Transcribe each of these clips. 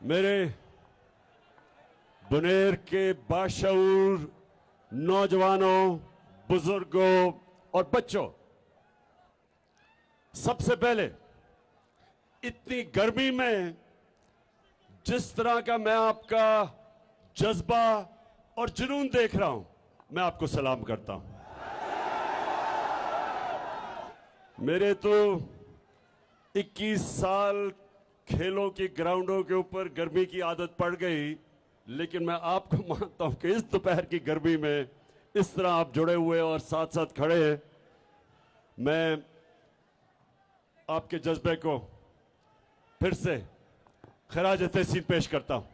मेरे बुनेर के बाशऊर नौजवानों, बुजुर्गों और बच्चों, सबसे पहले इतनी गर्मी में जिस तरह का मैं आपका जज्बा और जुनून देख रहा हूं, मैं आपको सलाम करता हूं। मेरे तो 21 साल खेलों की ग्राउंडों के ऊपर गर्मी की आदत पड़ गई, लेकिन मैं आपको मानता हूं कि इस दोपहर की गर्मी में इस तरह आप जुड़े हुए और साथ साथ खड़े हैं। मैं आपके जज्बे को फिर से खराज तहसीन पेश करता हूं।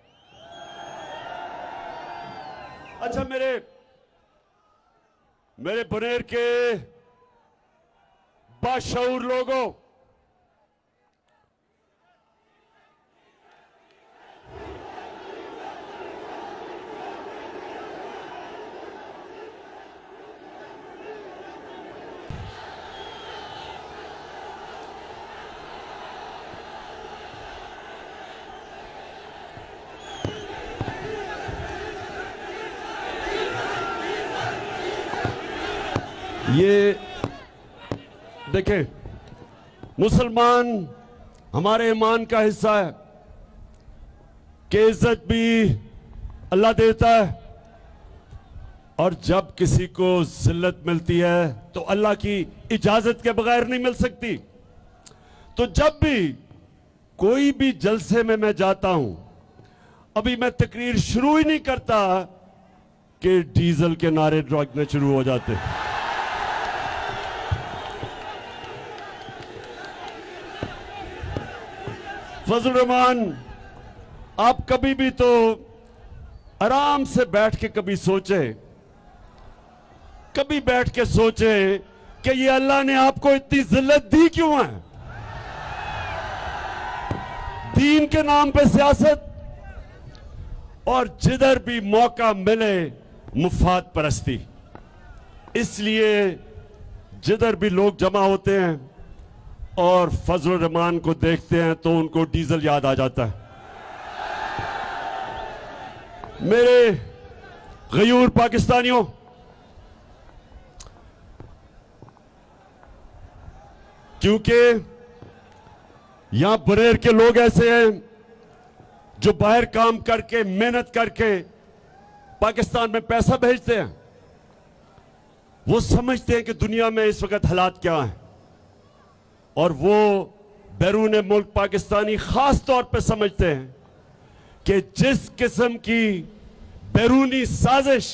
अच्छा, मेरे बुनेर के बाशऊर लोगों, ये देखें, मुसलमान हमारे ईमान का हिस्सा है कि इज्जत भी अल्लाह देता है, और जब किसी को जिल्लत मिलती है तो अल्लाह की इजाजत के बगैर नहीं मिल सकती। तो जब भी कोई भी जलसे में मैं जाता हूं, अभी मैं तकरीर शुरू ही नहीं करता कि डीजल के नारे लगने शुरू हो जाते। फजल रहमान, आप कभी भी तो आराम से बैठ के कभी बैठ के सोचे कि ये अल्लाह ने आपको इतनी जिल्लत दी क्यों है? दीन के नाम पे सियासत, और जिधर भी मौका मिले मुफाद परस्ती। इसलिए जिधर भी लोग जमा होते हैं और फजल रहमान को देखते हैं तो उनको डीजल याद आ जाता है। मेरे गयूर पाकिस्तानियों, क्योंकि यहां बुनेर के लोग ऐसे हैं जो बाहर काम करके, मेहनत करके पाकिस्तान में पैसा भेजते हैं। वो समझते हैं कि दुनिया में इस वक्त हालात क्या हैं, और वो बैरून मुल्क पाकिस्तानी खास तौर पे समझते हैं कि जिस किस्म की बैरूनी साजिश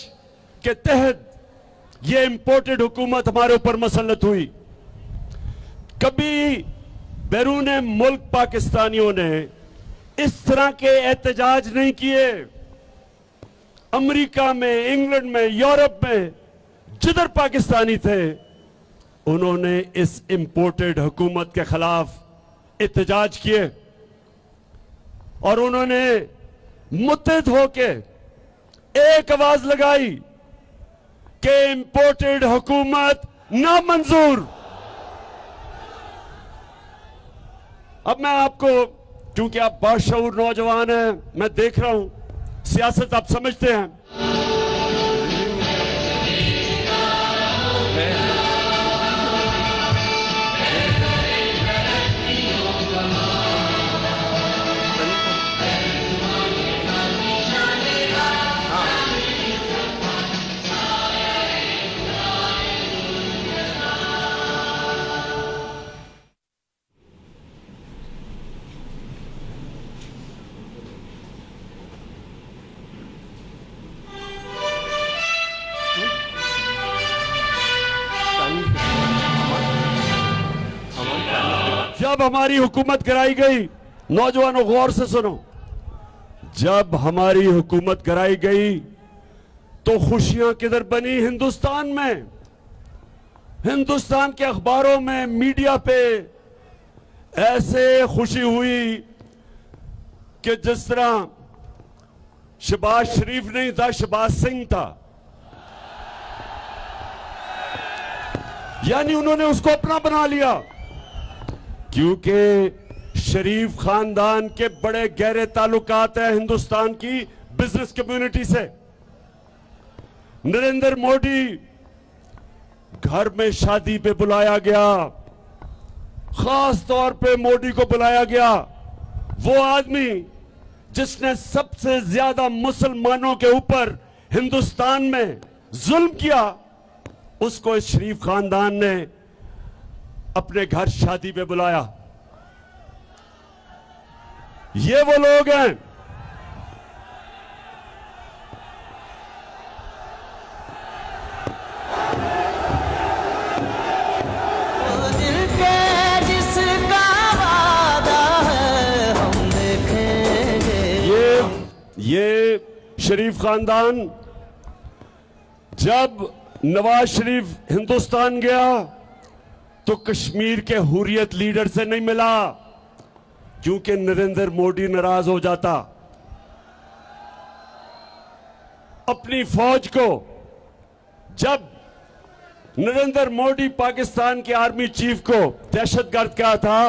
के तहत ये इंपोर्टेड हुकूमत हमारे ऊपर मसल्लत हुई, कभी बैरून मुल्क पाकिस्तानियों ने इस तरह के एहतजाज नहीं किए। अमेरिका में, इंग्लैंड में, यूरोप में जिधर पाकिस्तानी थे, उन्होंने इस इंपोर्टेड हुकूमत के खिलाफ एहतजाज किए, और उन्होंने मुत्तहिद होके एक आवाज लगाई कि इंपोर्टेड हुकूमत नामंजूर। अब मैं आपको, क्योंकि आप बाशऊर नौजवान हैं, मैं देख रहा हूं सियासत आप समझते हैं, जब हमारी हुकूमत कराई गई, नौजवानों गौर से सुनो, जब हमारी हुकूमत कराई गई तो खुशियां किधर बनी? हिंदुस्तान में, हिंदुस्तान के अखबारों में, मीडिया पे ऐसे खुशी हुई कि जिस तरह शहबाज शरीफ नहीं था, शहबाज सिंह था। यानी उन्होंने उसको अपना बना लिया, क्योंकि शरीफ खानदान के बड़े गहरे ताल्लुकात हैं हिंदुस्तान की बिजनेस कम्युनिटी से। नरेंद्र मोदी घर में शादी पे बुलाया गया, खास तौर पे मोदी को बुलाया गया। वो आदमी जिसने सबसे ज्यादा मुसलमानों के ऊपर हिंदुस्तान में जुल्म किया, उसको इस शरीफ खानदान ने अपने घर शादी पे बुलाया। ये वो लोग हैं दिल के जिसका वादा है हम देखेंगे। ये शरीफ खानदान जब नवाज शरीफ हिंदुस्तान गया तो कश्मीर के हुर्रियत लीडर से नहीं मिला, क्योंकि नरेंद्र मोदी नाराज हो जाता। अपनी फौज को जब नरेंद्र मोदी पाकिस्तान के आर्मी चीफ को दहशतगर्द कहा था,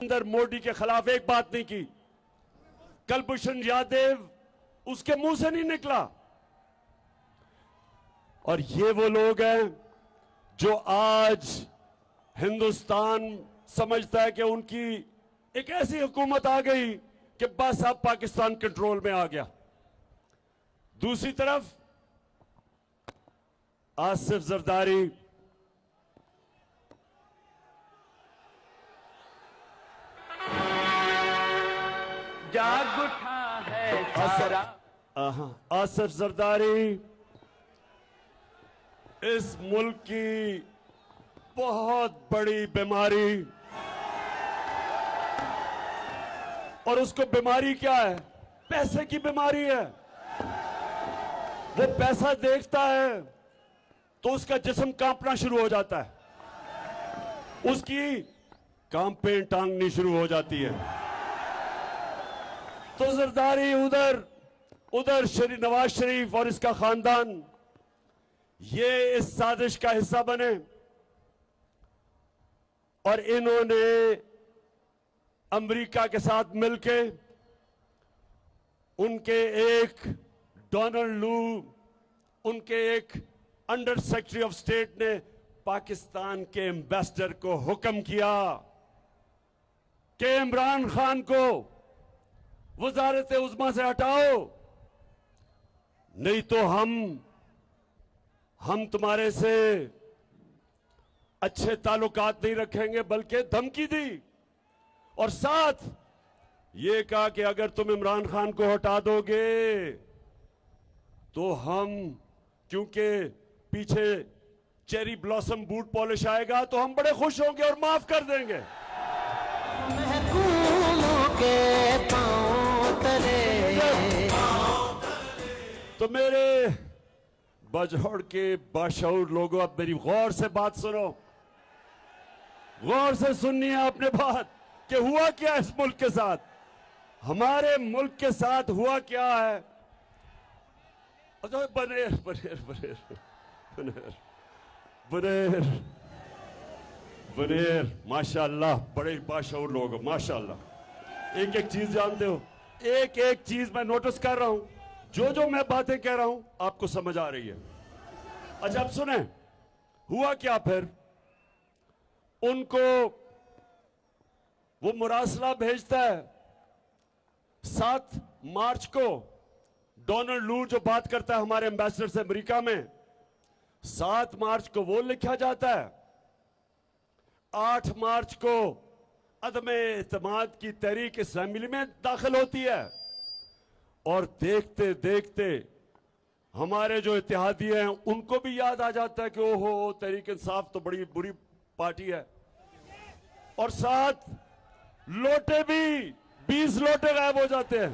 नरेंद्र मोदी के खिलाफ एक बात नहीं की। कुलभूषण यादव उसके मुंह से नहीं निकला। और ये वो लोग हैं जो आज हिंदुस्तान समझता है कि उनकी एक ऐसी हुकूमत आ गई कि बस अब पाकिस्तान कंट्रोल में आ गया। दूसरी तरफ आसिफ जरदारी जाग उठा है सारा। आसिफ जरदारी इस मुल्क की बहुत बड़ी बीमारी, और उसको बीमारी क्या है? पैसे की बीमारी है। वो पैसा देखता है तो उसका जिस्म कांपना शुरू हो जाता है, उसकी कांपें टांगनी शुरू हो जाती है। तो जरदारी उधर नवाज शरीफ और इसका खानदान ये इस साजिश का हिस्सा बने, और इन्होंने अमेरिका के साथ मिलके उनके एक डोनाल्ड लू, उनके एक अंडर सेक्रेटरी ऑफ स्टेट ने पाकिस्तान के एम्बेसडर को हुक्म किया कि इमरान खान को वजारत उज़्मा से हटाओ, नहीं तो हम तुम्हारे से अच्छे ताल्लुकात नहीं रखेंगे, बल्कि धमकी दी। और साथ ये कहा कि अगर तुम इमरान खान को हटा दोगे तो हम, क्योंकि पीछे चेरी ब्लॉसम बूट पॉलिश आएगा, तो हम बड़े खुश होंगे और माफ कर देंगे। के पांव तले। तो मेरे बजौड़ के बाशऊर लोगों, अब मेरी गौर से बात सुनो, गौर से सुननी है आपने बात कि हुआ क्या इस मुल्क के साथ, हमारे मुल्क के साथ हुआ क्या है। अच्छा, बनेर बनेर बनेर बनेर बनेर बनेर माशाअल्लाह, बड़े बाशऊर लोग हो माशाअल्लाह। एक एक चीज जानते हो, एक एक चीज मैं नोटिस कर रहा हूं, जो मैं बातें कह रहा हूं आपको समझ आ रही है। अच्छा, अब सुने हुआ क्या फिर। उनको वो मुरासला भेजता है 7 मार्च को, डोनाल्ड लू जो बात करता है हमारे एम्बेसडर से अमेरिका में, 7 मार्च को वो लिखा जाता है। 8 मार्च को अदम एतमाद की तहरीक इस्लामी में दाखिल होती है, और देखते देखते हमारे जो इत्तेहादी हैं उनको भी याद आ जाता है कि ओहो, तहरीक इंसाफ तो बड़ी बुरी पार्टी है। और साथ लोटे भी 20 लोटे गायब हो जाते हैं।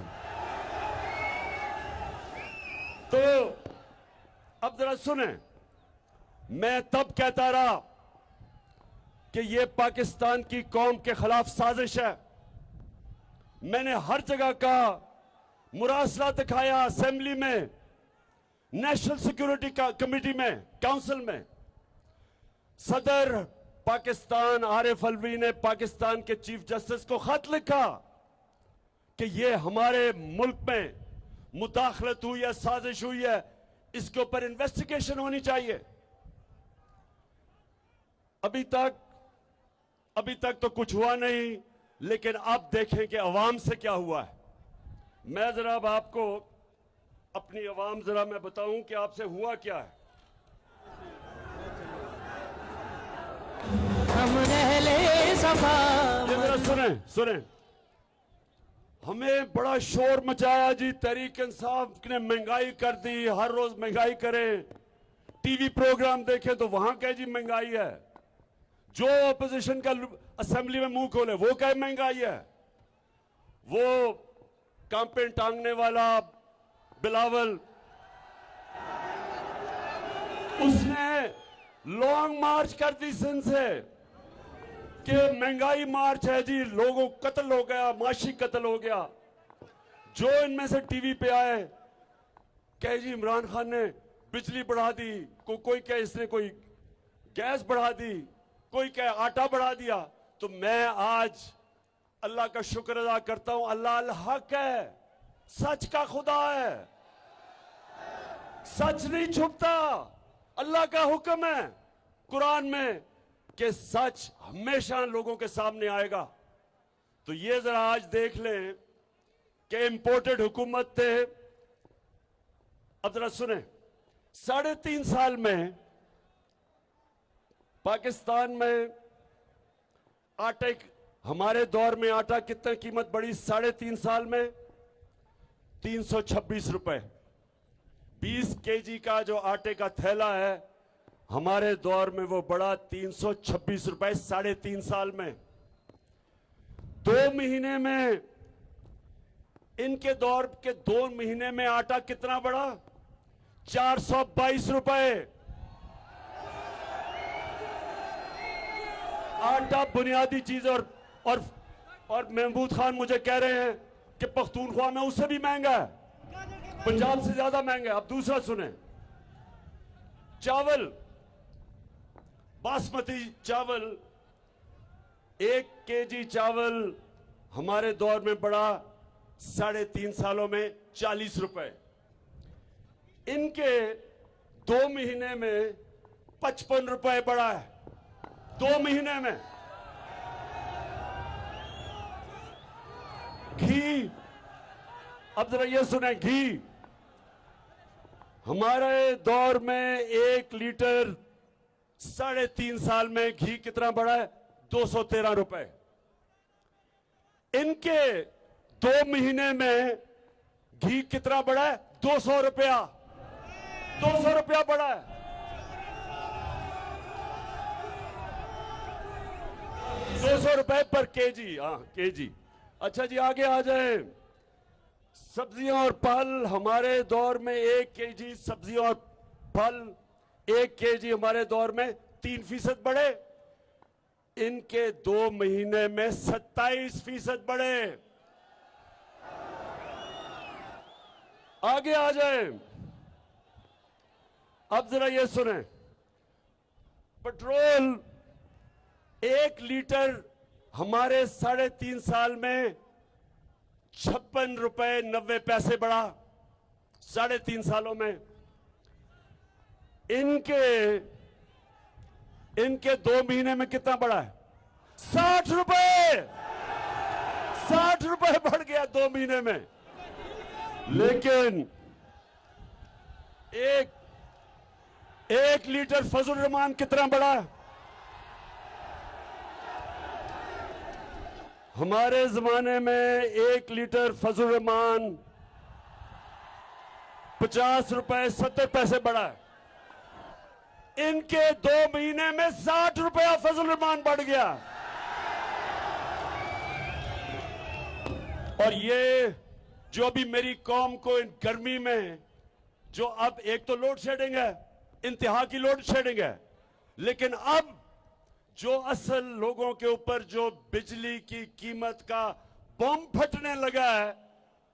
तो अब जरा सुने, मैं तब कहता रहा कि ये पाकिस्तान की कौम के खिलाफ साजिश है। मैंने हर जगह का मुरासला दिखाया, असेंबली में, नेशनल सिक्योरिटी कमेटी में, काउंसिल में। सदर पाकिस्तान, आरिफ अलवी ने पाकिस्तान के चीफ जस्टिस को खत लिखा कि ये हमारे मुल्क में मुदाखलत हुई है, साजिश हुई है, इसके ऊपर इन्वेस्टिगेशन होनी चाहिए। अभी तक तो कुछ हुआ नहीं, लेकिन अब देखें कि अवाम से क्या हुआ है। मैं जरा अब आपको अपनी अवाम जरा मैं बताऊं कि आपसे हुआ क्या है। हम रहले सफा ये जरा सुने। हमें बड़ा शोर मचाया जी, तहरीक इंसाफ ने महंगाई कर दी, हर रोज महंगाई करें, टीवी प्रोग्राम देखें तो वहां कहे जी महंगाई है, जो अपोजिशन का असेंबली में मुंह खोले वो कहे महंगाई है। वो कांपे टांगने वाला बिलावल, उसने लॉन्ग मार्च कर दी सिंध से कि महंगाई मार्च है जी, लोगों कत्ल हो गया, माशी कत्ल हो गया। जो इनमें से टीवी पे आए कहे जी इमरान खान ने बिजली बढ़ा दी, कोई कहे इसने कोई गैस बढ़ा दी, कोई कहे आटा बढ़ा दिया। तो मैं आज अल्लाह का शुक्र अदा करता हूं, अल्लाह अल हक है, सच का खुदा है, सच नहीं छुपता। अल्लाह का हुक्म है कुरान में कि सच हमेशा लोगों के सामने आएगा। तो ये जरा आज देख लें कि इंपोर्टेड हुकूमत थे। अब जरा सुने, 3.5 साल में पाकिस्तान में आटे, हमारे दौर में आटा कितने कीमत बढ़ी 3.5 साल में? 326 रुपए। 20 केजी का जो आटे का थैला है हमारे दौर में वो बढ़ा 326 रुपए 3.5 साल में। 2 महीने में, इनके दौर के 2 महीने में आटा कितना बढ़ा? 422 रुपए। आटा बुनियादी चीज। और महमूद खान मुझे कह रहे हैं कि पख्तूनख्वा में उससे भी महंगा है, पंजाब से ज्यादा महंगा है। अब दूसरा सुने, चावल, बासमती चावल, 1 केजी चावल हमारे दौर में बढ़ा 3.5 सालों में 40 रुपए। इनके 2 महीने में 55 रुपए बढ़ा है, 2 महीने में। घी, अब जरा ये सुने, घी हमारे दौर में 1 लीटर 3.5 साल में घी कितना बढ़ा है? 213 रुपए। इनके 2 महीने में घी कितना बढ़ा है? 200 रुपया। 200 रुपया बढ़ा है। 200 रुपए पर केजी। हाँ, केजी। अच्छा जी, आगे आ जाए। सब्जियां और फल, हमारे दौर में 1 केजी सब्जियां और फल, 1 केजी हमारे दौर में 3% बढ़े। इनके 2 महीने में 27% बढ़े। आगे आ जाए। अब जरा ये सुने, पेट्रोल 1 लीटर हमारे 3.5 साल में 56 रुपए 90 पैसे बढ़ा 3.5 सालों में। इनके 2 महीने में कितना बढ़ा है? 60 रुपए। 60 रुपए बढ़ गया 2 महीने में। लेकिन एक लीटर फजल रहमान कितना बढ़ा है? हमारे जमाने में 1 लीटर फजल रहमान 50 रुपए 70 पैसे बढ़ा है। इनके 2 महीने में 60 रुपया फजल रहमान बढ़ गया। और ये जो अभी मेरी कौम को इन गर्मी में, जो अब एक तो लोड शेडिंग है, इंतहा की लोड शेडिंग है, लेकिन अब जो असल लोगों के ऊपर जो बिजली की कीमत का बम फटने लगा है,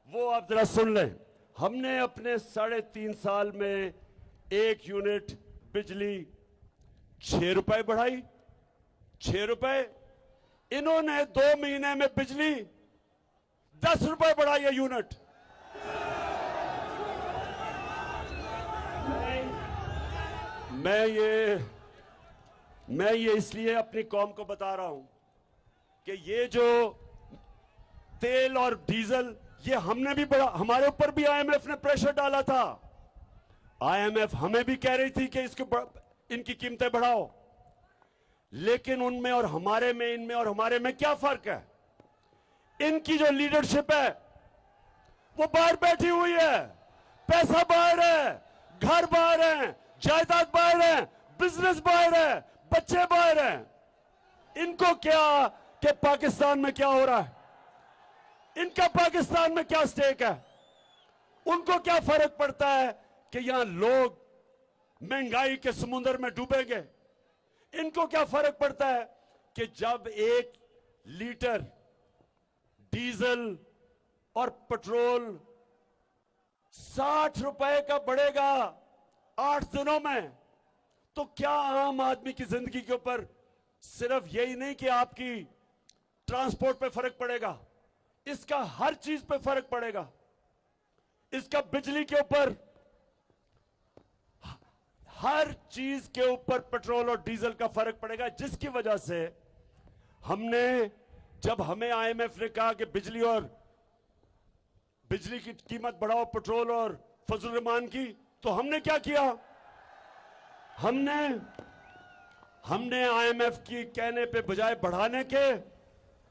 वो आप जरा सुन लें। हमने अपने 3.5 साल में 1 यूनिट बिजली 6 रुपए बढ़ाई, 6 रुपए, इन्होंने 2 महीने में बिजली 10 रुपए बढ़ाई है यूनिट। मैं ये इसलिए अपनी कौम को बता रहा हूं कि ये जो तेल और डीजल, ये हमने भी हमारे ऊपर भी आईएमएफ ने प्रेशर डाला था। आईएमएफ हमें भी कह रही थी कि इनकी कीमतें बढ़ाओ, लेकिन उनमें और हमारे में, इनमें और हमारे में क्या फर्क है? इनकी जो लीडरशिप है वो बाहर बैठी हुई है, पैसा बाहर है, घर बाहर है, जायदाद बाहर है, बिजनेस बाहर है, बच्चे बाहर हैं। इनको क्या कि पाकिस्तान में क्या हो रहा है, इनका पाकिस्तान में क्या स्टेक है? उनको क्या फर्क पड़ता है कि यहां लोग महंगाई के समुद्र में डूबेंगे? इनको क्या फर्क पड़ता है कि जब 1 लीटर डीजल और पेट्रोल 60 रुपए का बढ़ेगा 8 दिनों में, तो क्या आम आदमी की जिंदगी के ऊपर सिर्फ यही नहीं कि आपकी ट्रांसपोर्ट पे फर्क पड़ेगा, इसका हर चीज पे फर्क पड़ेगा। इसका बिजली के ऊपर, हर चीज के ऊपर पेट्रोल और डीजल का फर्क पड़ेगा, जिसकी वजह से हमने, जब हमें आईएमएफ ने कहा कि बिजली की कीमत बढ़ाओ, पेट्रोल और फजल रहमान की, तो हमने क्या किया? हमने आईएमएफ की कहने पे बजाय बढ़ाने के,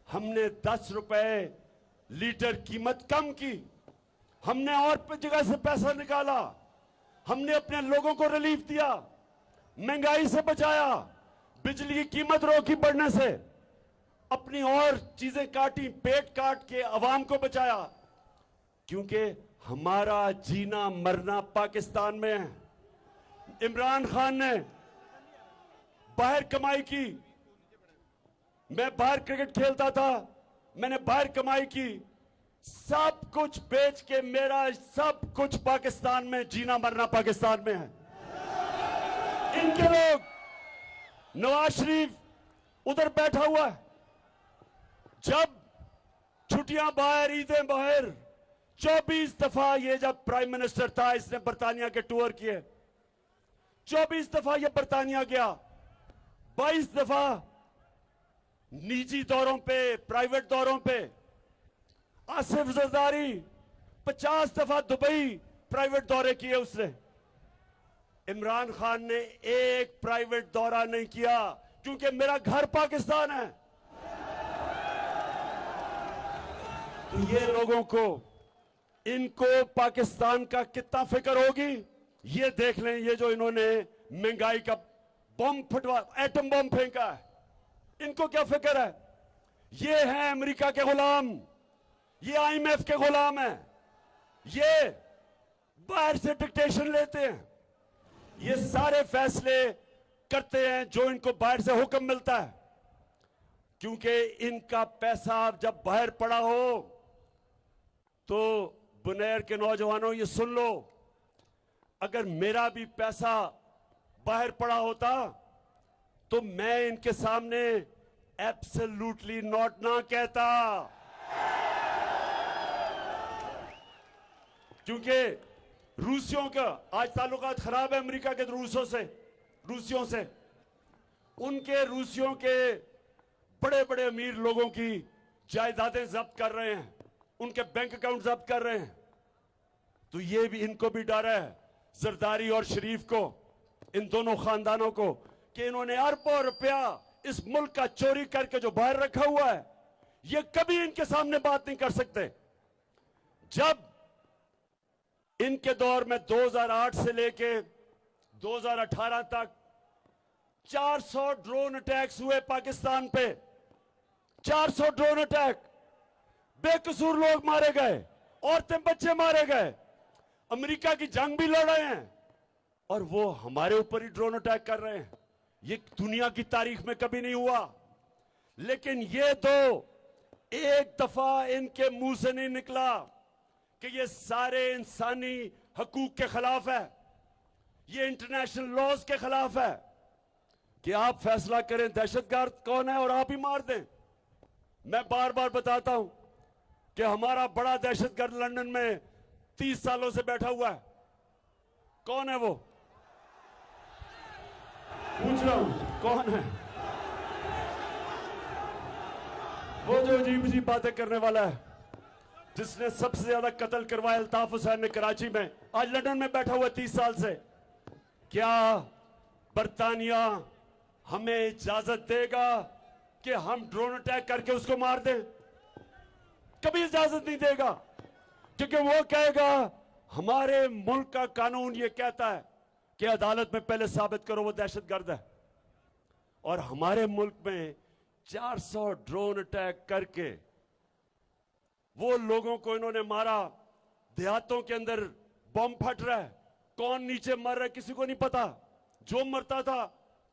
हमने 10 रुपए लीटर कीमत कम की। हमने और जगह से पैसा निकाला, हमने अपने लोगों को रिलीफ दिया, महंगाई से बचाया, बिजली की कीमत रोकी बढ़ने से, अपनी और चीजें काटी, पेट काट के अवाम को बचाया, क्योंकि हमारा जीना मरना पाकिस्तान में है। इमरान खान ने बाहर कमाई की, मैं बाहर क्रिकेट खेलता था, मैंने बाहर कमाई की, सब कुछ बेच के मेरा सब कुछ पाकिस्तान में, जीना मरना पाकिस्तान में है। इनके लोग, नवाज शरीफ उधर बैठा हुआ है, जब छुट्टियां बाहर, ईदें बाहर, 24 दफा ये जब प्राइम मिनिस्टर था, इसने बर्तानिया के टूर किए, 24 दफा ये बर्तानिया गया, 22 दफा निजी दौरों पे, प्राइवेट दौरों पे। आसिफ जरदारी 50 दफा दुबई प्राइवेट दौरे किए उसने। इमरान खान ने एक प्राइवेट दौरा नहीं किया, क्योंकि मेरा घर पाकिस्तान है। तो ये लोगों को, इनको पाकिस्तान का कितना फिक्र होगी, ये देख लें। ये जो इन्होंने महंगाई का बम फटवा, एटम बम फेंका है, इनको क्या फिक्र है? ये हैं अमेरिका के गुलाम, ये आईएमएफ के गुलाम हैं, ये बाहर से डिक्टेशन लेते हैं, ये सारे फैसले करते हैं जो इनको बाहर से हुक्म मिलता है, क्योंकि इनका पैसा जब बाहर पड़ा हो तो बुनेर के नौजवानों ये सुन लो, अगर मेरा भी पैसा बाहर पड़ा होता तो मैं इनके सामने एब्सोल्युटली नॉट ना कहता, क्योंकि रूसियों का आज ताल्लुकात खराब है अमेरिका के रूसियों से। उनके रूसियों के बड़े बड़े अमीर लोगों की जायदादें जब्त कर रहे हैं, उनके बैंक अकाउंट जब्त कर रहे हैं। तो ये भी, इनको भी डर है, जरदारी और शरीफ को, इन दोनों खानदानों को, कि इन्होंने अरबों रुपया इस मुल्क का चोरी करके जो बाहर रखा हुआ है, ये कभी इनके सामने बात नहीं कर सकते। जब इनके दौर में 2008 से लेके 2018 तक 400 ड्रोन अटैक्स हुए पाकिस्तान पे, 400 ड्रोन अटैक, बेकसूर लोग मारे गए, औरतें बच्चे मारे गए, अमेरिका की जंग भी लड़ रहे हैं, और वो हमारे ऊपर ही ड्रोन अटैक कर रहे हैं। ये दुनिया की तारीख में कभी नहीं हुआ। लेकिन ये तो एक दफा इनके मुंह से नहीं निकला कि ये सारे इंसानी हकूक के खिलाफ है, ये इंटरनेशनल लॉज के खिलाफ है। कि आप फैसला करें दहशतगर्द कौन है और आप ही मार दें। मैं बार बार बताता हूं कि हमारा बड़ा दहशतगर्द लंदन में 30 सालों से बैठा हुआ है। कौन है वो? पूछ रहा हूं कौन है वो जो अजीब अजीब बातें करने वाला है, जिसने सबसे ज्यादा कत्ल करवाया अल्ताफ हुसैन ने कराची में, आज लंदन में बैठा हुआ 30 साल से। क्या बरतानिया हमें इजाजत देगा कि हम ड्रोन अटैक करके उसको मार दें? कभी इजाजत नहीं देगा, क्योंकि वो कहेगा हमारे मुल्क का कानून ये कहता है कि अदालत में पहले साबित करो वो दहशतगर्द है। और हमारे मुल्क में 400 ड्रोन अटैक करके वो लोगों को इन्होंने मारा। देहातों के अंदर बम फट रहा है, कौन नीचे मर रहा है किसी को नहीं पता। जो मरता था,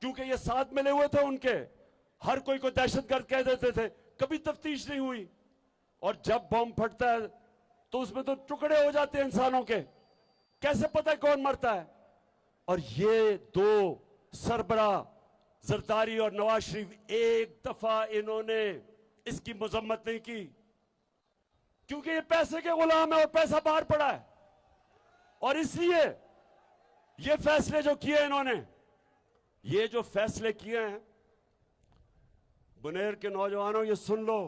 क्योंकि ये साथ मिले हुए थे उनके, हर कोई को दहशतगर्द कह देते थे, कभी तफ्तीश नहीं हुई। और जब बम फटता है तो उसमें तो टुकड़े हो जाते हैं इंसानों के, कैसे पता है कौन मरता है? और ये दो सरबरा जरदारी और नवाज शरीफ एक दफा इन्होंने इसकी मजम्मत नहीं की, क्योंकि ये पैसे के गुलाम है और पैसा बाहर पड़ा है। और इसलिए ये फैसले जो किए इन्होंने, ये जो फैसले किए हैं, बुनेर के नौजवानों ये सुन लो,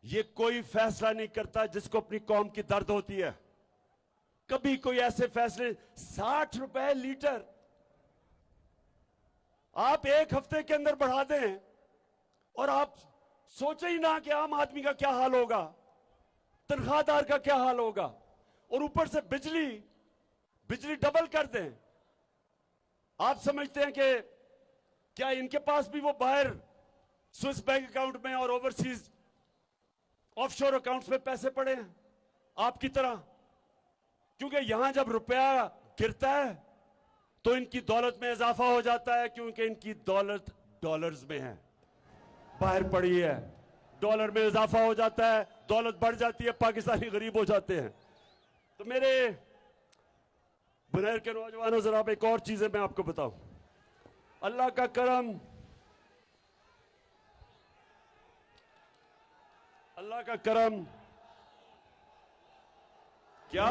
ये कोई फैसला नहीं करता जिसको अपनी कौम की दर्द होती है। कभी कोई ऐसे फैसले 60 रुपए लीटर आप एक हफ्ते के अंदर बढ़ा दें, और आप सोचे ही ना कि आम आदमी का क्या हाल होगा, तनख्वाहदार का क्या हाल होगा, और ऊपर से बिजली डबल कर दें। आप समझते हैं कि क्या इनके पास भी वो बाहर स्विस बैंक अकाउंट में और ओवरसीज ऑफशोर अकाउंट्स में पैसे पड़े हैं आपकी तरह? क्योंकि यहां जब रुपया गिरता है तो इनकी दौलत में इजाफा हो जाता है, क्योंकि इनकी दौलत डॉलर्स में है, बाहर पड़ी है। डॉलर में इजाफा हो जाता है, दौलत बढ़ जाती है, पाकिस्तानी गरीब हो जाते हैं। तो मेरे बुनेर के नौजवानों, जरा अब एक और चीजें मैं आपको बताऊं। अल्लाह का करम, अल्लाह का करम क्या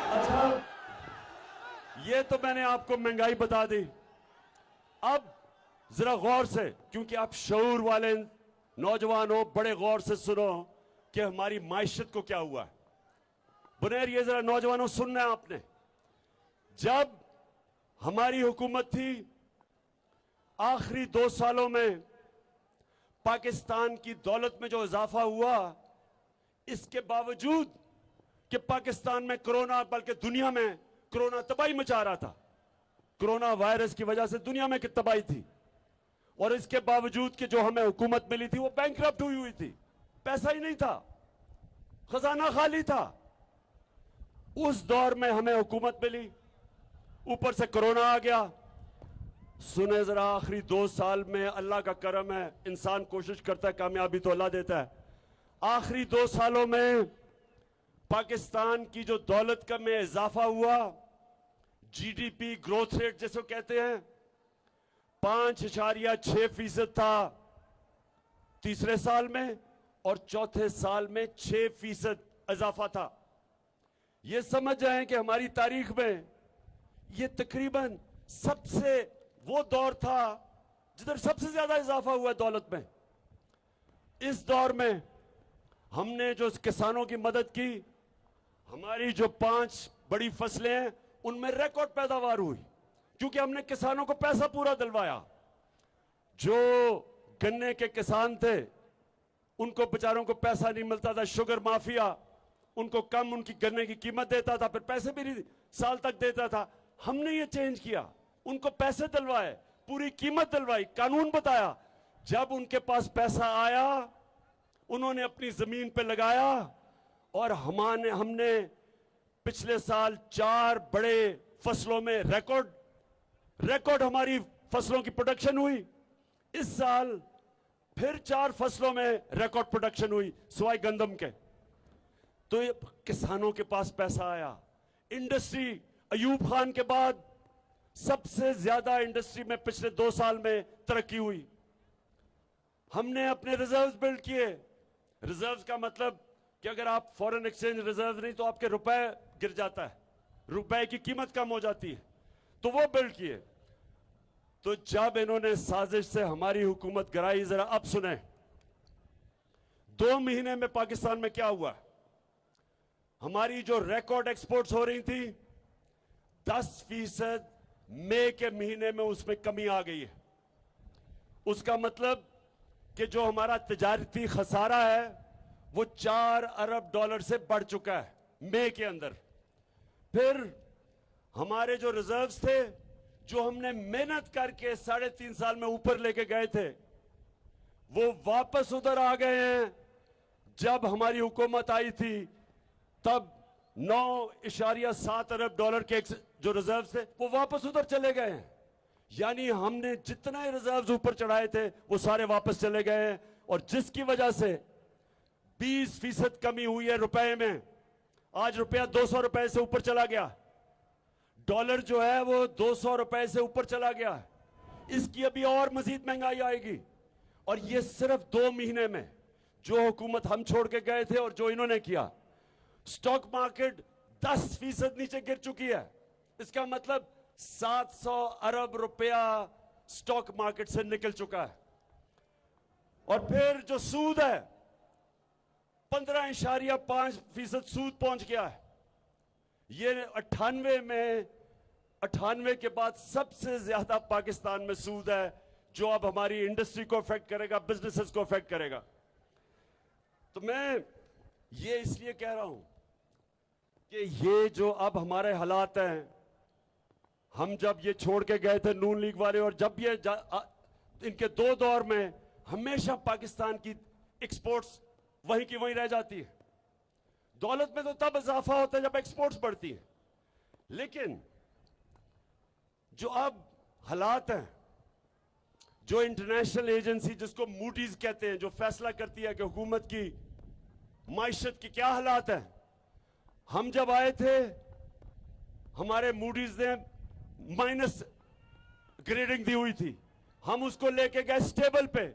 अच्छा, ये तो मैंने आपको महंगाई बता दी। अब जरा गौर से, क्योंकि आप शऊर वाले नौजवान हो, बड़े गौर से सुनो कि हमारी माइशत को क्या हुआ है। बुनेर, ये जरा नौजवानों सुनना है आपने। जब हमारी हुकूमत थी, आखिरी 2 सालों में पाकिस्तान की दौलत में जो इजाफा हुआ, इसके बावजूद कि पाकिस्तान में कोरोना, बल्कि दुनिया में कोरोना तबाही मचा रहा था, कोरोना वायरस की वजह से दुनिया में कितनी तबाही थी, और इसके बावजूद कि जो हमें हुकूमत मिली थी वो बैंकरप्ट हुई थी, पैसा ही नहीं था, खजाना खाली था। उस दौर में हमें हुकूमत मिली, ऊपर से कोरोना आ गया। सुने जरा, आखिरी 2 साल में अल्लाह का करम है, इंसान कोशिश करता है, कामयाबी तो अल्लाह देता है। आखिरी 2 सालों में पाकिस्तान की जो दौलत का में इजाफा हुआ, जीडीपी ग्रोथ रेट जिसको कहते हैं, 5.6% था तीसरे साल में, और चौथे साल में 6% इजाफा था। यह समझ जाएं कि हमारी तारीख में यह तकरीबन सबसे वो दौर था जिधर सबसे ज्यादा इजाफा हुआ दौलत में। इस दौर में हमने जो किसानों की मदद की, हमारी जो 5 बड़ी फसलें हैं उनमें रिकॉर्ड पैदावार हुई, क्योंकि हमने किसानों को पैसा पूरा दिलवाया। जो गन्ने के किसान थे उनको बेचारों को पैसा नहीं मिलता था, शुगर माफिया उनको कम उनकी गन्ने की कीमत देता था, फिर पैसे भी नहीं साल तक देता था। हमने ये चेंज किया, उनको पैसे दिलवाए, पूरी कीमत दिलवाई, कानून बताया। जब उनके पास पैसा आया, उन्होंने अपनी जमीन पे लगाया, और हमने पिछले साल 4 बड़े फसलों में रिकॉर्ड हमारी फसलों की प्रोडक्शन हुई। इस साल फिर 4 फसलों में रिकॉर्ड प्रोडक्शन हुई सिवाय गंदम के। तो ये किसानों के पास पैसा आया। इंडस्ट्री अयूब खान के बाद सबसे ज्यादा इंडस्ट्री में पिछले 2 साल में तरक्की हुई। हमने अपने रिजर्व्स बिल्ड किए। रिजर्व्स का मतलब कि अगर आप फॉरेन एक्सचेंज रिजर्व नहीं तो आपके रुपए गिर जाता है, रुपए की कीमत कम हो जाती है, तो वो बिल्ड किए। तो जब इन्होंने साजिश से हमारी हुकूमत गिराई, जरा अब सुने 2 महीने में पाकिस्तान में क्या हुआ। हमारी जो रिकॉर्ड एक्सपोर्ट्स हो रही थी 10% मई के महीने में उसमें कमी आ गई है। उसका मतलब कि जो हमारा तिजारती खसारा है वो $4 अरब से बढ़ चुका है मई के अंदर। फिर हमारे जो रिजर्व्स थे, जो हमने मेहनत करके 3.5 साल में ऊपर लेके गए थे, वो वापस उधर आ गए हैं। जब हमारी हुकूमत आई थी तब $9.7 अरब के जो रिजर्व्स थे वो वापस उधर चले गए हैं। यानी हमने जितना ही रिजर्व्स ऊपर चढ़ाए थे वो सारे वापस चले गए हैं, और जिसकी वजह से 20% कमी हुई है रुपए में। आज रुपया 200 रुपए से ऊपर चला गया, डॉलर जो है वो 200 रुपए से ऊपर चला गया। इसकी अभी और मजीद महंगाई आएगी। और ये सिर्फ 2 महीने में जो हुकूमत हम छोड़ के गए थे और जो इन्होंने किया। स्टॉक मार्केट 10% नीचे गिर चुकी है। इसका मतलब 700 अरब रुपया स्टॉक मार्केट से निकल चुका है। और फिर जो सूद है 15.5% सूद पहुंच गया है। ये 98 के बाद सबसे ज्यादा पाकिस्तान में सूद है, जो अब हमारी इंडस्ट्री को अफेक्ट करेगा, बिजनेसेस को अफेक्ट करेगा। तो मैं ये इसलिए कह रहा हूं कि ये जो अब हमारे हालात हैं, हम जब ये छोड़ के गए थे नून लीग वाले, और जब ये इनके 2 दौर में हमेशा पाकिस्तान की एक्सपोर्ट्स वहीं की वहीं रह जाती है। दौलत में तो तब इजाफा होता है जब एक्सपोर्ट्स बढ़ती है। लेकिन जो अब हालात हैं, जो इंटरनेशनल एजेंसी जिसको मूडीज कहते हैं, जो फैसला करती है कि हुकूमत की माइशत की क्या हालात हैं, हम जब आए थे हमारे मूडीज ने माइनस ग्रेडिंग दी हुई थी, हम उसको लेके गए स्टेबल पे,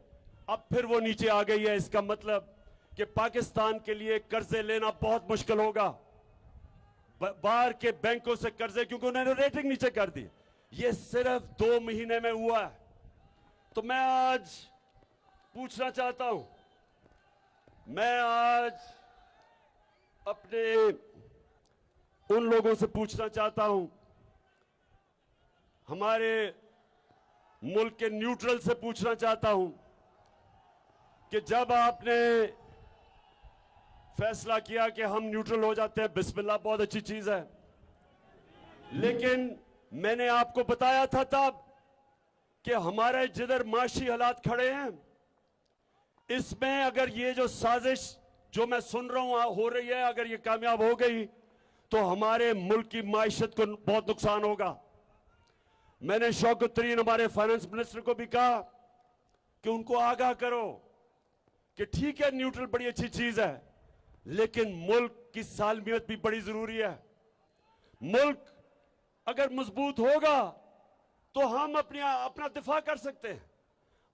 अब फिर वो नीचे आ गई है। इसका मतलब कि पाकिस्तान के लिए कर्जे लेना बहुत मुश्किल होगा, बाहर के बैंकों से कर्जे, क्योंकि उन्होंने रेटिंग नीचे कर दी। ये सिर्फ 2 महीने में हुआ है। तो मैं आज पूछना चाहता हूं, मैं आज अपने उन लोगों से पूछना चाहता हूं, हमारे मुल्क के न्यूट्रल से पूछना चाहता हूं कि जब आपने फैसला किया कि हम न्यूट्रल हो जाते हैं, बिस्मिल्लाह, बहुत अच्छी चीज है। लेकिन मैंने आपको बताया था तब कि हमारे जिधर माशी हालात खड़े हैं, इसमें अगर ये जो साजिश जो मैं सुन रहा हूं हो रही है, अगर ये कामयाब हो गई तो हमारे मुल्क की माइशत को बहुत नुकसान होगा। मैंने शौकत तरीन हमारे फाइनेंस मिनिस्टर को भी कहा कि उनको आगाह करो कि ठीक है न्यूट्रल बड़ी अच्छी चीज है, लेकिन मुल्क की सालमियत भी बड़ी जरूरी है। मुल्क अगर मजबूत होगा तो हम अपना दिफा कर सकते हैं।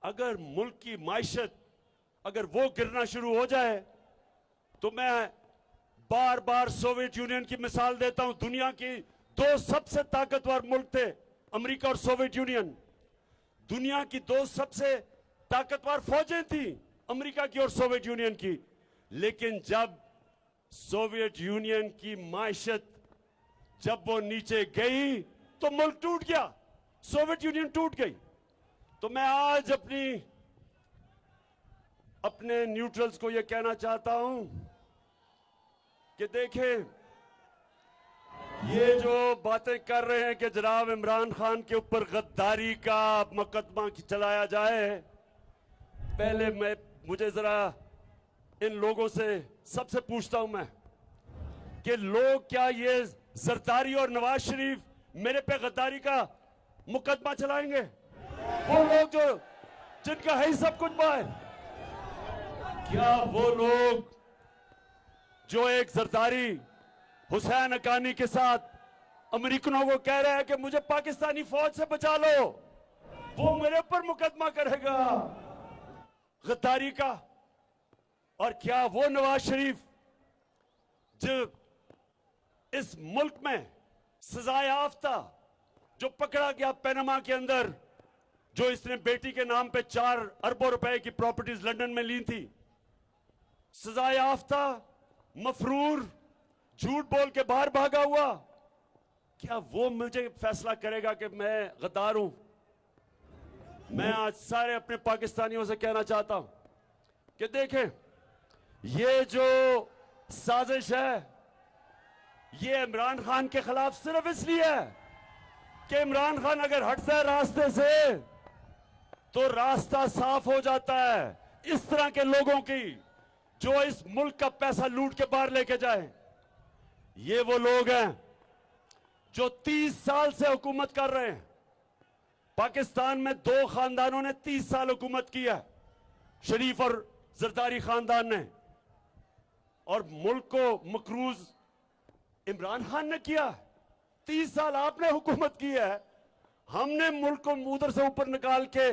अगर मुल्क की माइशत अगर वो गिरना शुरू हो जाए तो मैं बार बार सोवियत यूनियन की मिसाल देता हूं। दुनिया की 2 सबसे ताकतवर मुल्क थे, अमेरिका और सोवियत यूनियन। दुनिया की 2 सबसे ताकतवर फौजें थी, अमेरिका की और सोवियत यूनियन की। लेकिन जब सोवियत यूनियन की माइशत जब वो नीचे गई तो मुल्क टूट गया, सोवियत यूनियन टूट गई। तो मैं आज अपने न्यूट्रल्स को यह कहना चाहता हूं कि देखें, ये जो बातें कर रहे हैं कि जनाब इमरान खान के ऊपर गद्दारी का मुकदमा चलाया जाए, पहले मुझे जरा इन लोगों से सबसे पूछता हूं मैं कि लोग क्या ये जरदारी और नवाज शरीफ मेरे पे गद्दारी का मुकदमा चलाएंगे? वो लोग जो जिनका है सब कुछ है, क्या वो लोग जो एक जरदारी हुसैन हक्कानी के साथ अमेरिकनों को कह रहे हैं कि मुझे पाकिस्तानी फौज से बचा लो, वो मेरे पर मुकदमा करेगा गद्दारी का? और क्या वो नवाज शरीफ जो इस मुल्क में सजा याफ्ता, जो पकड़ा गया पैनामा के अंदर, जो इसने बेटी के नाम पे 4 अरबों रुपए की प्रॉपर्टीज लंदन में ली थी, सजा याफ्ता मफरूर झूठ बोल के बाहर भागा हुआ, क्या वो मुझे फैसला करेगा कि मैं गद्दार हूं? मैं आज सारे अपने पाकिस्तानियों से कहना चाहता हूं कि देखें, ये जो साजिश है ये इमरान खान के खिलाफ सिर्फ इसलिए है कि इमरान खान अगर हटता है रास्ते से तो रास्ता साफ हो जाता है इस तरह के लोगों की जो इस मुल्क का पैसा लूट के बाहर लेके जाए। ये वो लोग हैं जो 30 साल से हुकूमत कर रहे हैं। पाकिस्तान में 2 खानदानों ने 30 साल हुकूमत की है, शरीफ और जरदारी खानदान ने, और मुल्क को मकरूज इमरान खान ने किया। 30 साल आपने हुकूमत की है, हमने मुल्क को उधर से ऊपर निकाल के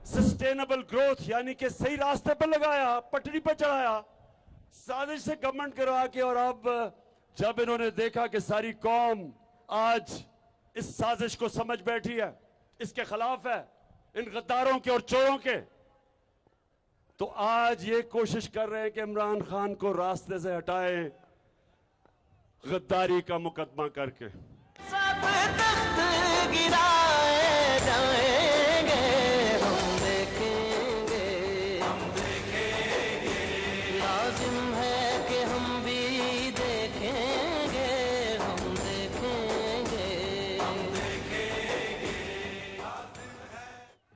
सस्टेनेबल ग्रोथ यानी कि सही रास्ते पर लगाया, पटरी पर चढ़ाया, साजिश से गवर्नमेंट करवा के। और अब जब इन्होंने देखा कि सारी कौम आज इस साजिश को समझ बैठी है, इसके खिलाफ है, इन गद्दारों के और चोरों के, तो आज ये कोशिश कर रहे हैं कि इमरान खान को रास्ते से हटाए गद्दारी का मुकदमा करके। सब तख्त गिराए जाएंगे, हम देखेंगे, लाजिम है कि हम भी देखेंगे, हम देखेंगे।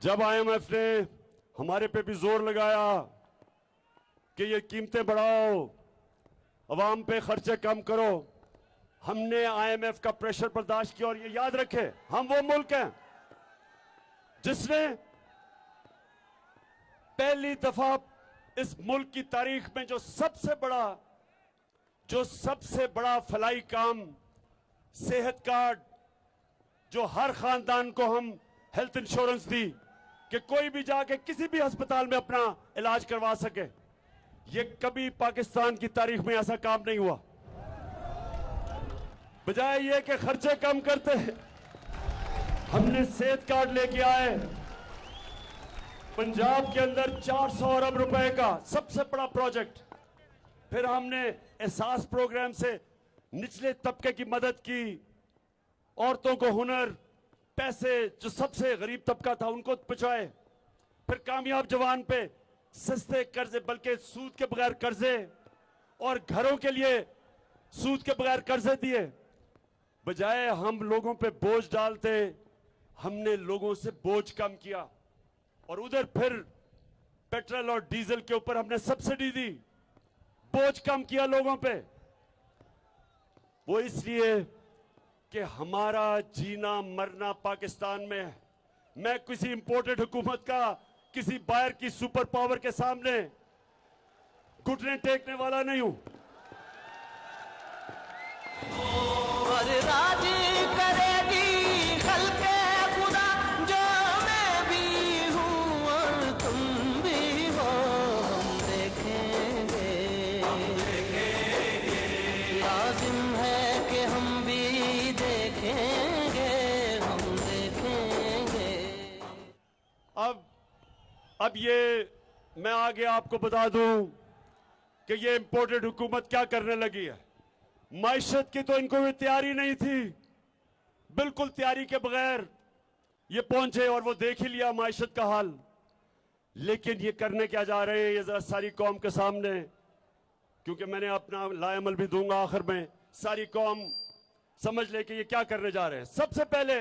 जब IMF ने हमारे पे भी जोर लगाया कि ये कीमतें बढ़ाओ, अवाम पे खर्चे कम करो, हमने IMF का प्रेशर बर्दाश्त किया। और ये याद रखें, हम वो मुल्क हैं जिसने पहली दफा इस मुल्क की तारीख में जो सबसे बड़ा फलाई काम, सेहत कार्ड, जो हर खानदान को हम हेल्थ इंश्योरेंस दी कि कोई भी जाके किसी भी अस्पताल में अपना इलाज करवा सके, ये कभी पाकिस्तान की तारीख में ऐसा काम नहीं हुआ। बजाय ये कि खर्चे कम करते, हमने सेहत कार्ड लेके आए। पंजाब के अंदर 400 अरब रुपए का सबसे बड़ा प्रोजेक्ट। फिर हमने एहसास प्रोग्राम से निचले तबके की मदद की, औरतों को हुनर, पैसे जो सबसे गरीब तबका था उनको पहुंचाए। फिर कामयाब जवान पे सस्ते कर्जे, बल्कि सूद के बगैर कर्जे, और घरों के लिए सूद के बगैर कर्जे दिए। बजाय हम लोगों पे बोझ डालते, हमने लोगों से बोझ कम किया। और उधर फिर पेट्रोल और डीजल के ऊपर हमने सब्सिडी दी, बोझ कम किया लोगों पे। वो इसलिए कि हमारा जीना मरना पाकिस्तान में है। मैं किसी इंपोर्टेड हुकूमत का, किसी बाहर की सुपर पावर के सामने घुटने टेकने वाला नहीं हूं। और राजी करेगी खल्के खुदा, जो मैं भी हूँ और तुम भी हो, हम देखेंगे, लाजिम है कि हम भी देखेंगे, हम देखेंगे। अब ये मैं आगे आपको बता दूं कि ये इंपोर्टेड हुकूमत क्या करने लगी है। माइशत की तो इनको भी तैयारी नहीं थी, बिल्कुल तैयारी के बगैर ये पहुंचे और वो देख ही लिया माइशत का हाल। लेकिन ये करने क्या जा रहे हैं, ये जरा सारी कौम के सामने, क्योंकि मैंने अपना लाएमल भी दूंगा आखिर में, सारी कौम समझ ले कि ये क्या करने जा रहे हैं। सबसे पहले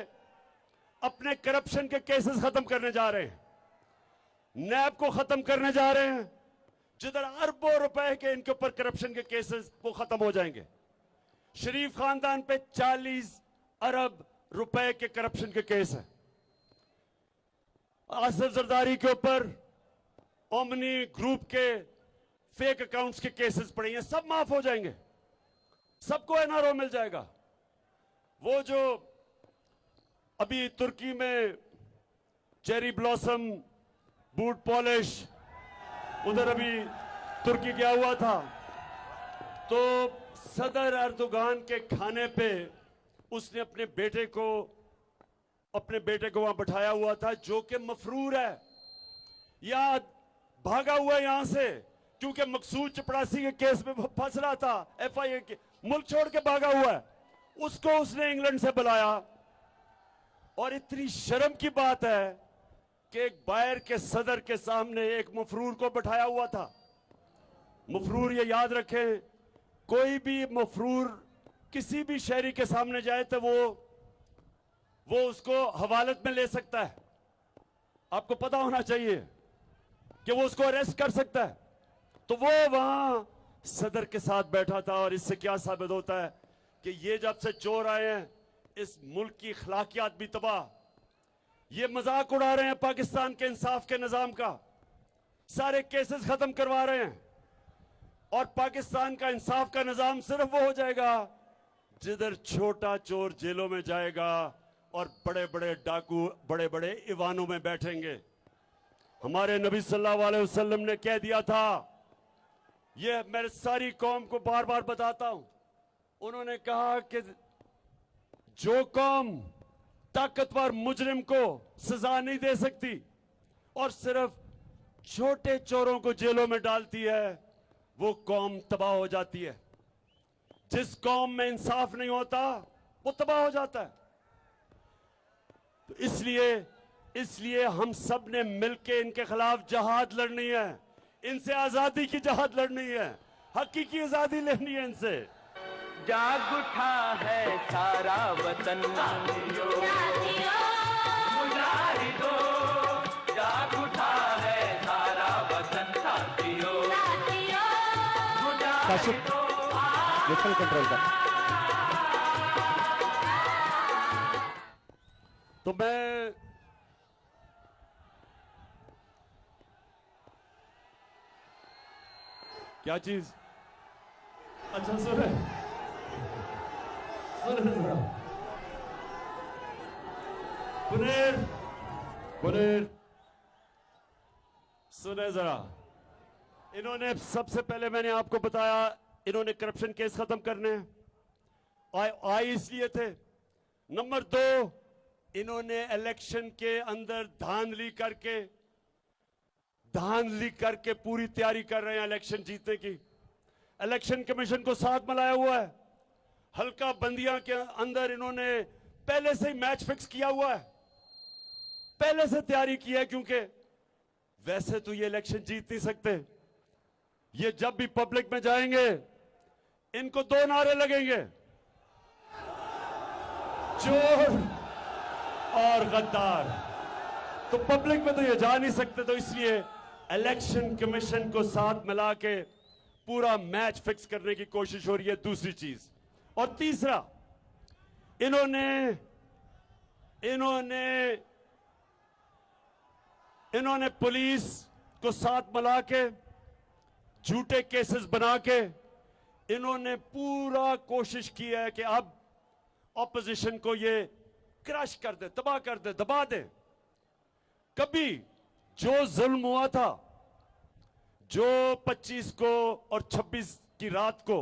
अपने करप्शन के केसेस खत्म करने जा रहे हैं, नैब को खत्म करने जा रहे हैं। जिधर अरबों रुपए के इनके ऊपर करप्शन के केसेस वो खत्म हो जाएंगे। शरीफ खानदान पे 40 अरब रुपए के करप्शन के केस है। आसिफ जरदारी के ऊपर ओमनी ग्रुप के फेक अकाउंट्स के केसेस पड़े हैं, सब माफ हो जाएंगे, सबको एनआरओ मिल जाएगा। वो जो अभी तुर्की में चेरी ब्लॉसम बूट पॉलिश, उधर अभी तुर्की गया हुआ था, तो सदर अर्दोगान के खाने पे उसने अपने बेटे को वहां बैठाया हुआ था, जो कि मफरूर है या भागा हुआ है यहां से, क्योंकि मकसूद चपड़ासी के केस में वो फंस रहा था, एफआईए के, मुल्क छोड़ के भागा हुआ है, उसको उसने इंग्लैंड से बुलाया। और इतनी शर्म की बात है कि एक बायर के सदर के सामने एक मफरूर को बैठाया हुआ था। मफरूर, ये याद रखें, कोई भी मफरूर किसी भी शहरी के सामने जाए तो वो उसको हवालत में ले सकता है। आपको पता होना चाहिए कि वो उसको अरेस्ट कर सकता है। तो वो वहां सदर के साथ बैठा था। और इससे क्या साबित होता है कि ये जब से चोर आए हैं, इस मुल्क की अखलाकियात भी तबाह। ये मजाक उड़ा रहे हैं पाकिस्तान के इंसाफ के निजाम का, सारे केसेस खत्म करवा रहे हैं। और पाकिस्तान का इंसाफ का निजाम सिर्फ वो हो जाएगा जिधर छोटा चोर जेलों में जाएगा और बड़े बड़े डाकू बड़े बड़े ईवानों में बैठेंगे। हमारे नबी सल्लल्लाहु अलैहि वसल्लम ने कह दिया था, ये मैं सारी कौम को बार बार बताता हूं, उन्होंने कहा कि जो कौम ताकतवर मुजरिम को सजा नहीं दे सकती और सिर्फ छोटे चोरों को जेलों में डालती है, वो कौम तबाह हो जाती है। जिस कौम में इंसाफ नहीं होता वो तबाह हो जाता है। तो इसलिए हम सब ने मिलकर इनके खिलाफ जहाद लड़नी है, इनसे आजादी की जहाद लड़नी है, हकीकी आजादी लेनी है इनसे। जाग उठा है सारा वतन, मुजाहिदों, जाग उठा है सारा वतन, साथियों, नेशनल कंट्रोल का। तो मैं क्या चीज, अच्छा सुने पुनीर सुने जरा। इन्होंने सबसे पहले, मैंने आपको बताया, इन्होंने करप्शन केस खत्म करने आए इसलिए थे। नंबर 2, इन्होंने इलेक्शन के अंदर धांधली करके पूरी तैयारी कर रहे हैं इलेक्शन जीतने की। इलेक्शन कमीशन को साथ मिलाया हुआ है। हल्का बंदियां के अंदर इन्होंने पहले से ही मैच फिक्स किया हुआ है, पहले से तैयारी की है, क्योंकि वैसे तो ये इलेक्शन जीत नहीं सकते। ये जब भी पब्लिक में जाएंगे इनको 2 नारे लगेंगे, चोर और गद्दार। तो पब्लिक में तो ये जा नहीं सकते, तो इसलिए इलेक्शन कमीशन को साथ मिला के पूरा मैच फिक्स करने की कोशिश हो रही है। दूसरी चीज, और तीसरा, इन्होंने पुलिस को साथ मिला के झूठे केसेस बना के इन्होंने पूरा कोशिश की है कि अब ऑपोजिशन को ये क्रश कर दे, तबाह कर दे, दबा दे। कभी जो जुल्म हुआ था, जो 25 को और 26 की रात को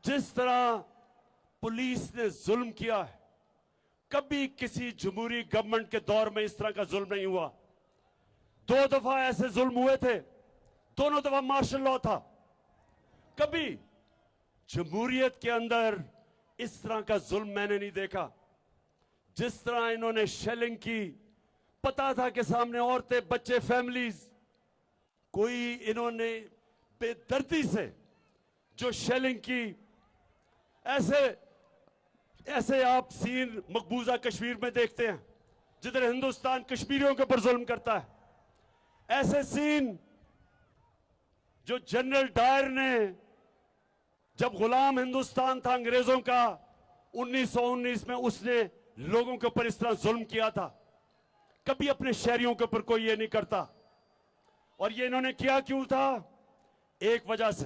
जिस तरह पुलिस ने जुल्म किया है, कभी किसी जमहूरी गवर्नमेंट के दौर में इस तरह का जुल्म नहीं हुआ। 2 दफा ऐसे जुल्म हुए थे, दोनों दफा मार्शल लॉ था। कभी जमहूरियत के अंदर इस तरह का जुल्म मैंने नहीं देखा। जिस तरह इन्होंने शेलिंग की, पता था कि सामने औरतें, बच्चे, फैमिलीज, कोई इन्होंने बेदर्दी से जो शेलिंग की, ऐसे आप सीन मकबूजा कश्मीर में देखते हैं जिधर हिंदुस्तान कश्मीरियों के ऊपर जुल्म करता है। ऐसे सीन जो जनरल डायर ने, जब गुलाम हिंदुस्तान था अंग्रेजों का 1919 में, उसने लोगों के ऊपर इस तरह जुल्म किया था। कभी अपने शहरियों के ऊपर कोई ये नहीं करता। और ये इन्होंने किया क्यों था? एक वजह से,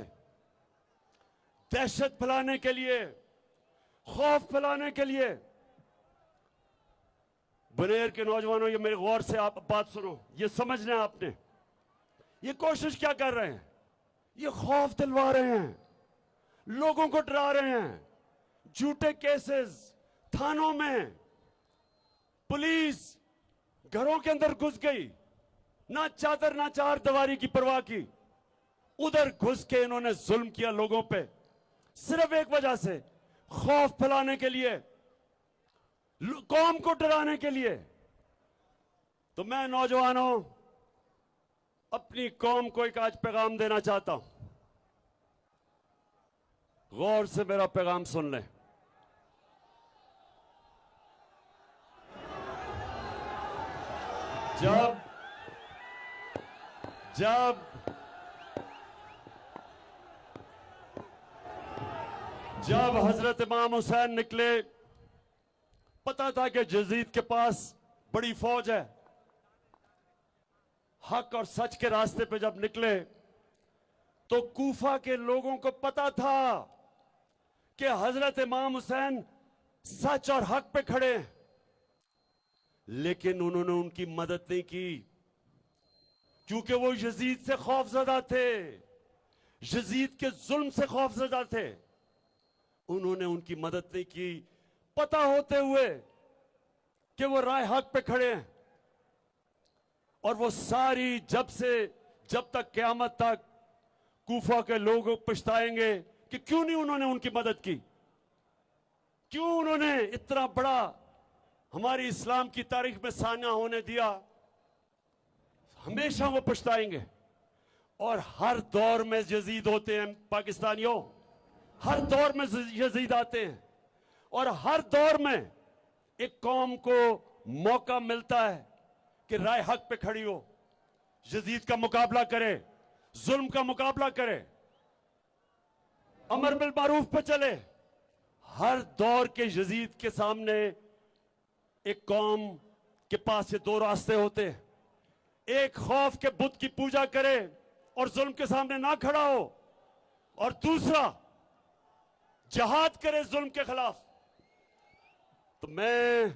दहशत फैलाने के लिए, खौफ फैलाने के लिए। बनेर के नौजवानों, ये मेरे गौर से आप बात सुनो, ये समझना है आपने। ये कोशिश क्या कर रहे हैं? ये खौफ दिलवा रहे हैं, लोगों को डरा रहे हैं। झूठे केसेस थानों में, पुलिस घरों के अंदर घुस गई, ना चादर ना चार दीवारी की परवाह की। उधर घुस के इन्होंने जुल्म किया लोगों पे, सिर्फ एक वजह से, खौफ फैलाने के लिए, कौम को डराने के लिए। तो मैं नौजवानों, अपनी कौम को एक आज पैगाम देना चाहता हूं। गौर से मेरा पैगाम सुन लें। जब जब जब हजरत इमाम हुसैन निकले, पता था कि यजीद के पास बड़ी फौज है। हक और सच के रास्ते पे जब निकले तो कूफा के लोगों को पता था कि हजरत इमाम हुसैन सच और हक पे खड़े हैं, लेकिन उन्होंने उनकी मदद नहीं की, क्योंकि वो यजीद से खौफजदा थे, यजीद के जुल्म से खौफजदा थे। उन्होंने उनकी मदद नहीं की, पता होते हुए कि वो राय हक पे खड़े हैं। और वो सारी, जब तक क़यामत तक कूफा के लोग पछताएंगे कि क्यों नहीं उन्होंने उनकी मदद की, क्यों उन्होंने इतना बड़ा हमारी इस्लाम की तारीख में सान्या होने दिया। हमेशा वो पछताएंगे। और हर दौर में यजीद होते हैं पाकिस्तानियों, हर दौर में यजीद आते हैं, और हर दौर में एक कौम को मौका मिलता है कि राय हक पे खड़ी हो, यजीद का मुकाबला करे, जुल्म का मुकाबला करे, अमर बिल मारूफ पे चले। हर दौर के यजीद के सामने एक कौम के पास ये दो रास्ते होते हैं। एक, खौफ के बुत की पूजा करे और जुल्म के सामने ना खड़ा हो, और दूसरा, जहाद करे जुल्म के खिलाफ। तो मैं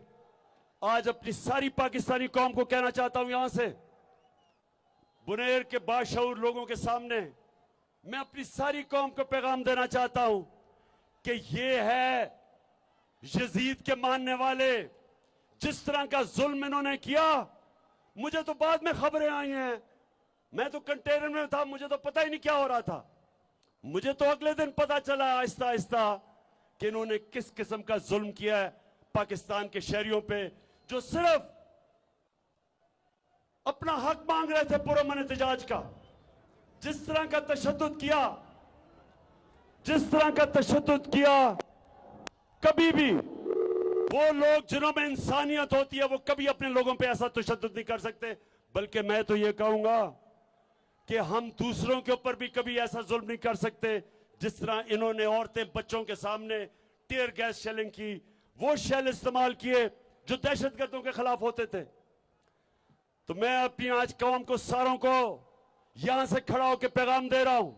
आज अपनी सारी पाकिस्तानी कौम को कहना चाहता हूं, यहां से बुनेर के बाशऊर लोगों के सामने मैं अपनी सारी कौम को पैगाम देना चाहता हूं कि ये है यजीद के मानने वाले। जिस तरह का जुल्म इन्होंने किया, मुझे तो बाद में खबरें आई हैं, मैं तो कंटेनर में था, मुझे तो पता ही नहीं क्या हो रहा था। मुझे तो अगले दिन पता चला आहिस्ता आहिस्ता कि इन्होंने किस किस्म का जुल्म किया है पाकिस्तान के शहरियों पे, जो सिर्फ अपना हक मांग रहे थे पुरअमन एहतजाज का। जिस तरह का तशद्दुद किया, जिस तरह का तशद्दुद किया, कभी भी वो लोग जिन्हों में इंसानियत होती है वो कभी अपने लोगों पे ऐसा तशद्दुद नहीं कर सकते। बल्कि मैं तो ये कहूंगा कि हम दूसरों के ऊपर भी कभी ऐसा जुल्म नहीं कर सकते जिस तरह इन्होंने औरतें बच्चों के सामने टीयर गैस शेलिंग की, वो शेल इस्तेमाल किए जो दहशतगर्दों के खिलाफ होते थे। तो मैं अपनी आज कौम को, सारों को यहां से खड़ा होकर पैगाम दे रहा हूं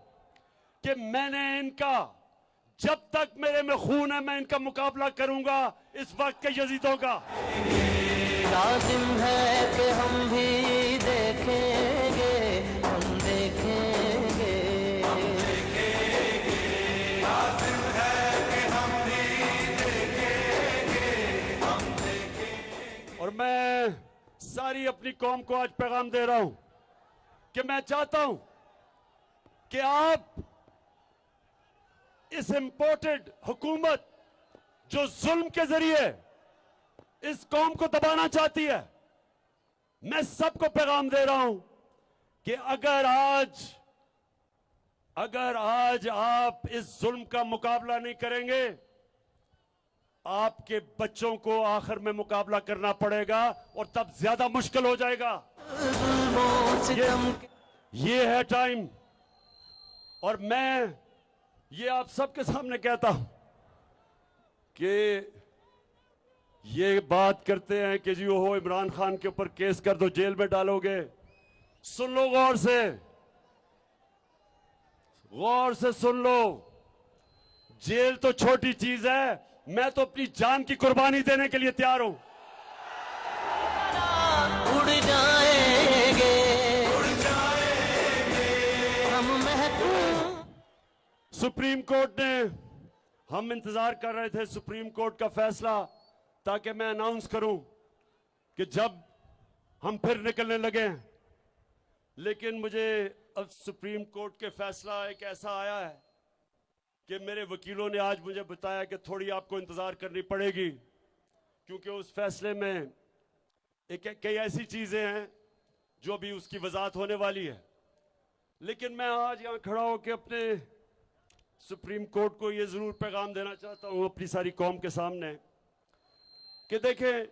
कि मैंने इनका, जब तक मेरे में खून है, मैं इनका मुकाबला करूंगा इस वक्त के यजीदों का। लाजिम है कि हम भी देखेंगे, हम देखेंगे, लाजिम है कि हम भी देखेंगे, हम देखेंगे। और मैं सारी अपनी कौम को आज पैगाम दे रहा हूं कि मैं चाहता हूं कि आप इस इंपोर्टेड हुकूमत जो जुल्म के जरिए इस कौम को दबाना चाहती है, मैं सबको पैगाम दे रहा हूं कि अगर आज आप इस जुल्म का मुकाबला नहीं करेंगे, आपके बच्चों को आखिर में मुकाबला करना पड़ेगा और तब ज्यादा मुश्किल हो जाएगा। ये है टाइम। और मैं ये आप सबके सामने कहता हूं कि ये बात करते हैं कि जी हो इमरान खान के ऊपर केस कर दो, जेल में डालोगे, सुन लो गौर से सुन लो। जेल तो छोटी चीज है, मैं तो अपनी जान की कुर्बानी देने के लिए तैयार हूं। उड़ जाएंगे हम महकूम। सुप्रीम कोर्ट ने, हम इंतजार कर रहे थे सुप्रीम कोर्ट का फैसला, ताकि मैं अनाउंस करूं कि जब हम फिर निकलने लगे। लेकिन मुझे अब सुप्रीम कोर्ट के फैसला एक ऐसा आया है कि मेरे वकीलों ने आज मुझे बताया कि थोड़ी आपको इंतजार करनी पड़ेगी, क्योंकि उस फैसले में कई ऐसी चीजें हैं जो अभी उसकी वजाहत होने वाली है। लेकिन मैं आज यहां खड़ा होकर अपने सुप्रीम कोर्ट को यह जरूर पैगाम देना चाहता हूं अपनी सारी कौम के सामने कि देखें,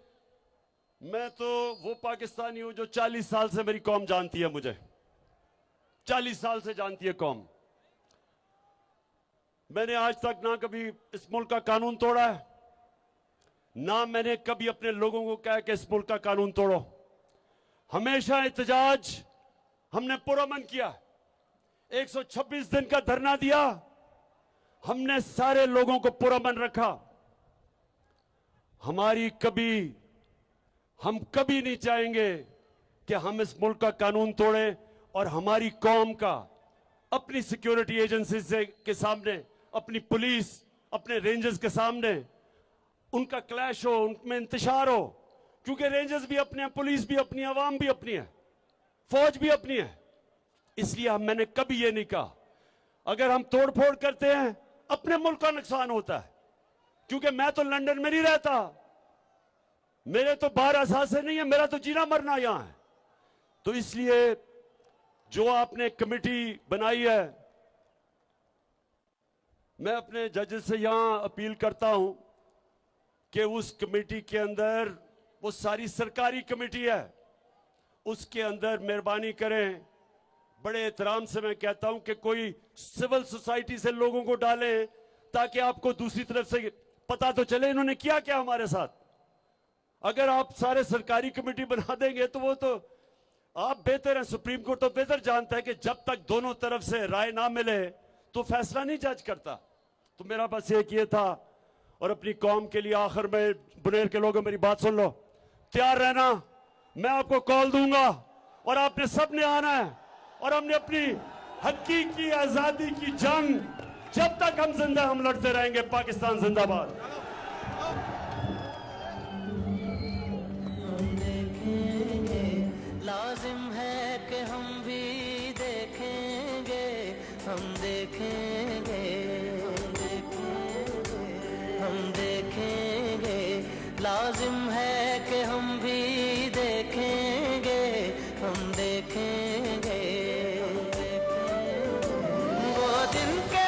मैं तो वो पाकिस्तानी हूं जो 40 साल से मेरी कौम जानती है, मुझे 40 साल से जानती है कौम। मैंने आज तक ना कभी इस मुल्क का कानून तोड़ा है, ना मैंने कभी अपने लोगों को कहा कि इस मुल्क का कानून तोड़ो। हमेशा एहतजाज हमने पुरअमन किया, 126 दिन का धरना दिया, हमने सारे लोगों को पुरअमन रखा। हम कभी नहीं चाहेंगे कि हम इस मुल्क का कानून तोड़ें और हमारी कौम का अपनी सिक्योरिटी एजेंसीज के सामने, अपनी पुलिस, अपने रेंजर्स के सामने उनका क्लैश हो, उनमें इंतशार हो। क्योंकि रेंजर्स भी अपने हैं, पुलिस भी अपनी, अवाम भी अपनी है, फौज भी अपनी है। इसलिए मैंने कभी ये नहीं कहा अगर हम तोड़फोड़ करते हैं अपने मुल्क का नुकसान होता है। क्योंकि मैं तो लंदन में नहीं रहता, मेरे तो बाहर असासे नहीं है, मेरा तो जीना मरना यहां है। तो इसलिए जो आपने कमेटी बनाई है, मैं अपने जजेस से यहां अपील करता हूं कि उस कमेटी के अंदर, वो सारी सरकारी कमेटी है, उसके अंदर मेहरबानी करें, बड़े एहतराम से मैं कहता हूं कि कोई सिविल सोसाइटी से लोगों को डालें, ताकि आपको दूसरी तरफ से पता तो चले इन्होंने किया क्या हमारे साथ। अगर आप सारे सरकारी कमेटी बना देंगे तो वो तो आप बेहतर हैं, सुप्रीम कोर्ट तो बेहतर जानता है कि जब तक दोनों तरफ से राय ना मिले तो फैसला नहीं जज करता। तो मेरा बस एक ये था, और अपनी कौम के लिए आखिर में, बुनेर के लोगों मेरी बात सुन लो, तैयार रहना, मैं आपको कॉल दूंगा और आपने सब ने आना है। और हमने अपनी हकीकी आजादी की जंग जब तक हम जिंदा, हम लड़ते रहेंगे। पाकिस्तान जिंदाबाद। लाजिम है कि हम भी देखेंगे, हम देखेंगे, हम देखेंगे। लाजिम है कि हम भी देखेंगे, हम देखेंगे। वो दिन के